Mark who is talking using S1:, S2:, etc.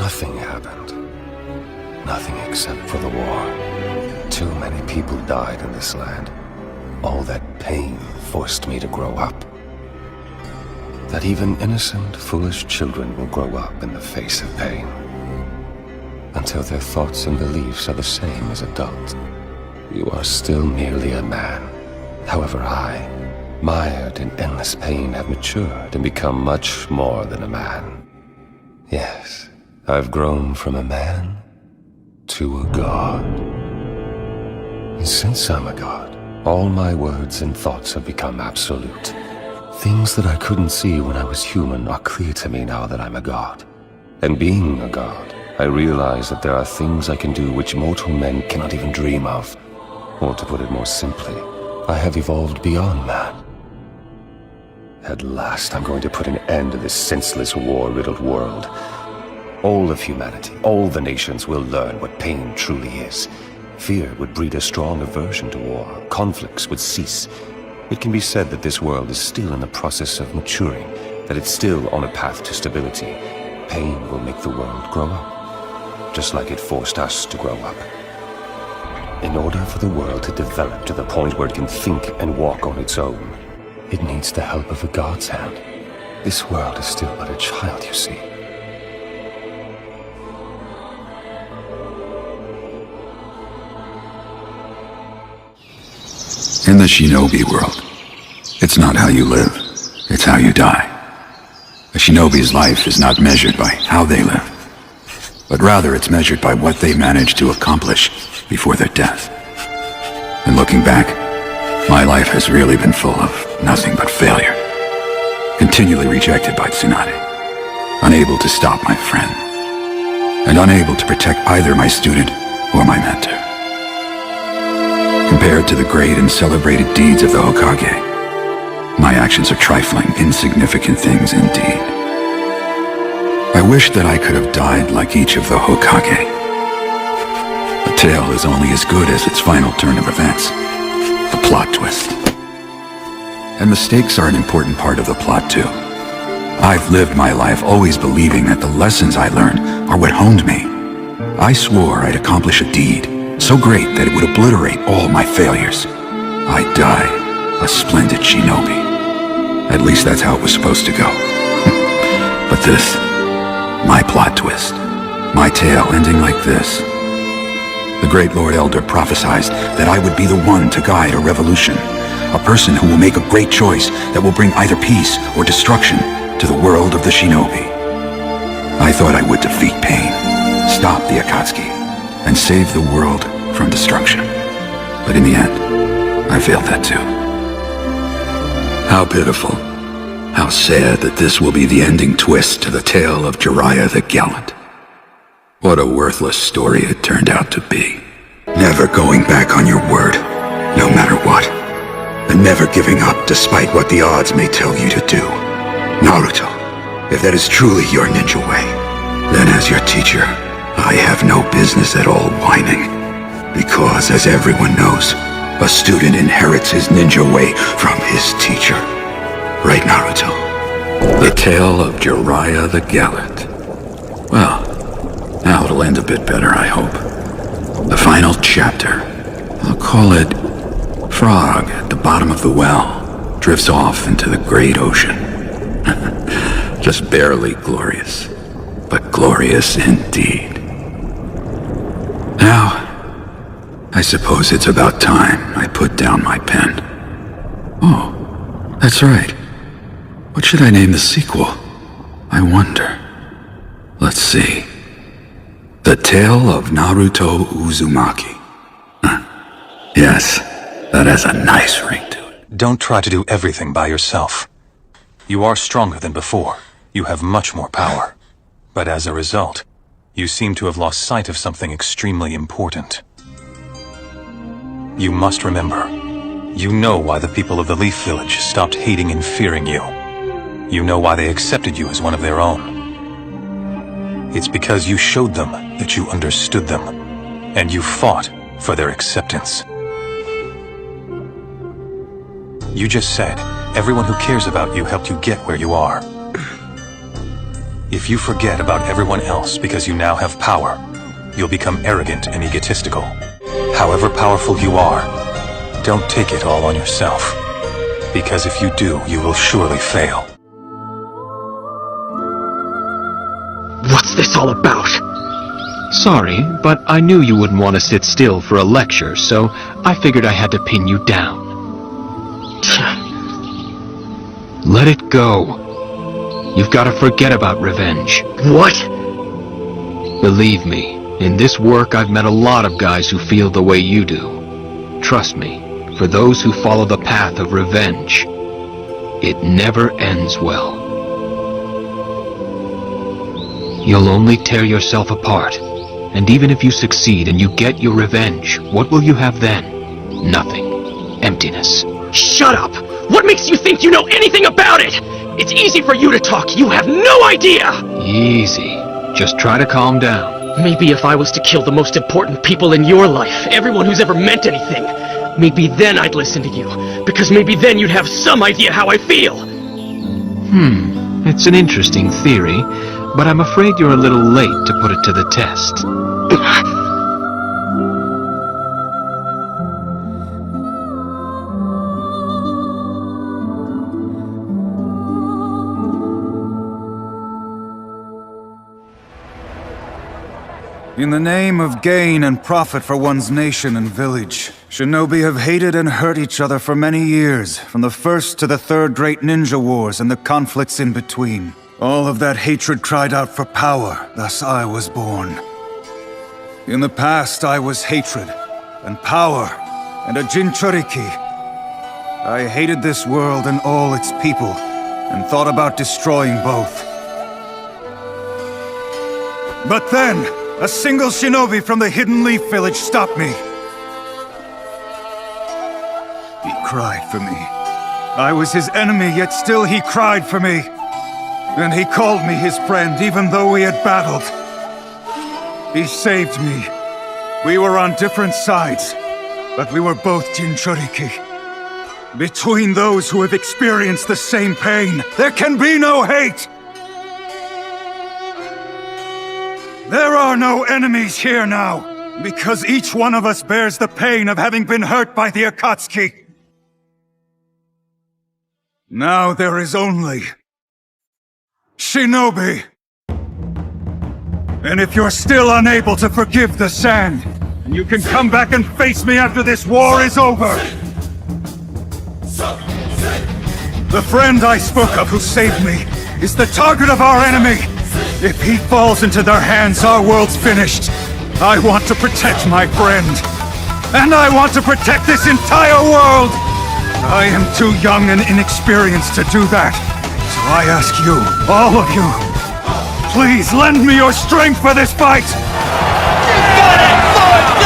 S1: nothing happened. Nothing except for the war. Too many people died in this land. All that pain forced me to grow up. That even innocent, foolish children will grow up in the face of pain. Until their thoughts and beliefs are the same as adults. You are still merely a man. However, I, mired in endless pain, have matured and become much more than a man. Yes, I've grown from a man to a god. And since I'm a god, all my words and thoughts have become absolute. Things that I couldn't see when I was human are clear to me now that I'm a god. And being a god, I realize that there are things I can do which mortal men cannot even dream of. Or to put it more simply, I have evolved beyond man. At last, I'm going to put an end to this senseless, war-riddled world. All of humanity, all the nations will learn what pain truly is. Fear would breed a strong aversion to war. Conflicts would cease. It can be said that this world is still in the process of maturing, that it's still on a path to stability. Pain will make the world grow up, just like it forced us to grow up. In order for the world to develop to the point where it can think and walk on its own, it needs the help of a god's hand. This world is still but a child, you see.
S2: In the shinobi world, it's not how you live, it's how you die. A shinobi's life is not measured by how they live, but rather it's measured by what they manage to accomplish before their death. And looking back, my life has really been full of nothing but failure. Continually rejected by Tsunade, unable to stop my friend, and unable to protect either my student or my mentor. Compared to the great and celebrated deeds of the Hokage, my actions are trifling, insignificant things indeed. I wish that I could have died like each of the Hokage. A tale is only as good as its final turn of events, the plot twist. And mistakes are an important part of the plot too. I've lived my life always believing that the lessons I learned are what honed me. I swore I'd accomplish a deed so great that it would obliterate all my failures. I'd die a splendid shinobi. At least that's how it was supposed to go. But this, my plot twist, my tale ending like this. The great Lord Elder prophesied that I would be the one to guide a revolution, a person who will make a great choice that will bring either peace or destruction to the world of the shinobi. I thought I would defeat pain, stop the Akatsuki, and save the world from destruction. But in the end, I failed that too. How pitiful, how sad that this will be the ending twist to the tale of Jiraiya the Gallant. What a worthless story it turned out to be. Never going back on your word, no matter what. And never giving up despite what the odds may tell you to do. Naruto, if that is truly your ninja way, then as your teacher, I have no business at all whining. Because, as everyone knows, a student inherits his ninja way from his teacher. Right, Naruto? The tale of Jiraiya the Gallant. Well, now it'll end a bit better, I hope. The final chapter. I'll call it Frog at the bottom of the well drifts off into the great ocean. Just barely glorious, but glorious indeed. Now, I suppose it's about time I put down my pen. Oh, that's right. What should I name the sequel? I wonder. Let's see. The Tale of Naruto Uzumaki. Yes, that has a nice ring to it.
S3: Don't try to do everything by yourself. You are stronger than before. You have much more power. But as a result, you seem to have lost sight of something extremely important. You must remember, you know why the people of the Leaf Village stopped hating and fearing you. You know why they accepted you as one of their own. It's because you showed them that you understood them, and you fought for their acceptance. You just said everyone who cares about you helped you get where you are. If you forget about everyone else because you now have power, you'll become arrogant and egotistical. However powerful you are, don't take it all on yourself. Because if you do, you will surely fail.
S4: What's this all about?
S5: Sorry, but I knew you wouldn't want to sit still for a lecture, so I figured I had to pin you down. Let it go. You've got to forget about revenge.
S4: What?
S5: Believe me, in this work I've met a lot of guys who feel the way you do. Trust me, for those who follow the path of revenge, it never ends well. You'll only tear yourself apart. And even if you succeed and you get your revenge, what will you have then? Nothing. Emptiness.
S4: Shut up! What makes you think you know anything about it? It's easy for you to talk. You have no idea!
S5: Easy. Just try to calm down.
S4: Maybe if I was to kill the most important people in your life, everyone who's ever meant anything, maybe then I'd listen to you. Because maybe then you'd have some idea how I feel.
S5: It's an interesting theory, but I'm afraid you're a little late to put it to the test.
S6: In the name of gain and profit for one's nation and village, shinobi have hated and hurt each other for many years, from the first to the third great ninja wars and the conflicts in between. All of that hatred cried out for power, thus I was born. In the past, I was hatred, and power, and a Jinchuriki. I hated this world and all its people, and thought about destroying both. But then, a single shinobi from the Hidden Leaf Village stopped me. He cried for me. I was his enemy, yet still he cried for me. And he called me his friend, even though we had battled. He saved me. We were on different sides, but we were both Jinchuriki. Between those who have experienced the same pain, there can be no hate! There are no enemies here now, because each one of us bears the pain of having been hurt by the Akatsuki. Now there is only Shinobi. And if you're still unable to forgive the sand, you can come back and face me after this war is over. The friend I spoke of who saved me is the target of our enemy. If he falls into their hands, our world's finished. I want to protect my friend. And I want to protect this entire world. I am too young and inexperienced to do that. So I ask you, all of you, please lend me your strength for this fight!
S4: You got it, Lord!